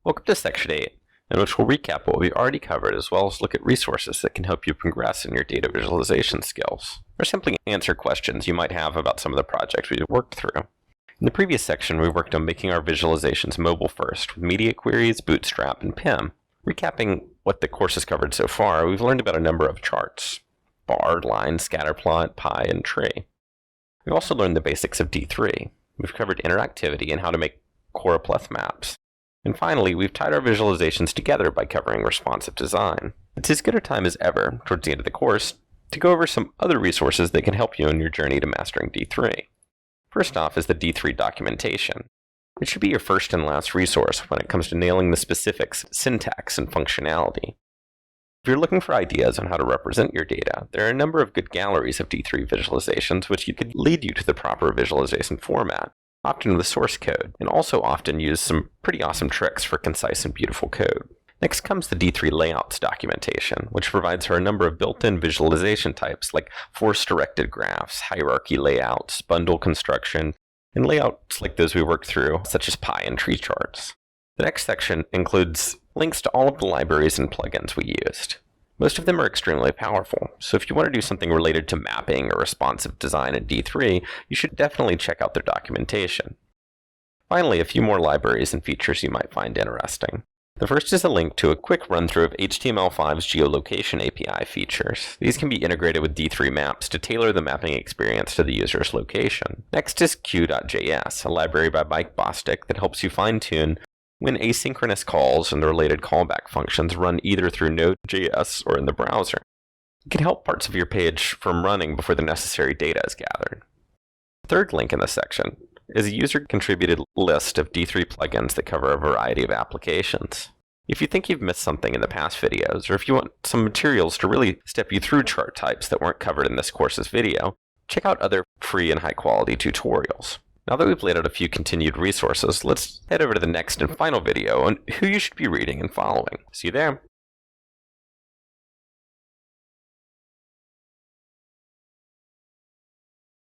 Welcome to Section 8, in which we'll recap what we've already covered as well as look at resources that can help you progress in your data visualization skills, or simply answer questions you might have about some of the projects we've worked through. In the previous section, we worked on making our visualizations mobile first with media queries, Bootstrap, and pym. Recapping what the course has covered so far, we've learned about a number of charts: bar, line, scatterplot, pie, and tree. We've also learned the basics of D3. We've covered interactivity and how to make choropleth maps. And finally, we've tied our visualizations together by covering responsive design. It's as good a time as ever, towards the end of the course, to go over some other resources that can help you in your journey to mastering D3. First off is the D3 documentation. It should be your first and last resource when it comes to nailing the specifics, syntax, and functionality. If you're looking for ideas on how to represent your data, there are a number of good galleries of D3 visualizations which could lead you to the proper visualization format, often with source code, and also often use some pretty awesome tricks for concise and beautiful code. Next comes the D3 layouts documentation, which provides for a number of built-in visualization types like force-directed graphs, hierarchy layouts, bundle construction, and layouts like those we worked through, such as pie and tree charts. The next section includes links to all of the libraries and plugins we used. Most of them are extremely powerful, so if you want to do something related to mapping or responsive design in D3, you should definitely check out their documentation. Finally, a few more libraries and features you might find interesting. The first is a link to a quick run-through of Html5's Geolocation Api features. These can be integrated with D3 maps to tailor the mapping experience to the user's location. Next is queue.js, a library by Mike Bostic that helps you fine-tune when asynchronous calls and the related callback functions run either through Node.js or in the browser. It can help parts of your page from running before the necessary data is gathered. The third link in this section is a user-contributed list of D3 plugins that cover a variety of applications. If you think you've missed something in the past videos, or if you want some materials to really step you through chart types that weren't covered in this course's video, check out other free and high-quality tutorials. Now that we've laid out a few continued resources, let's head over to the next and final video on who you should be reading and following. See you there!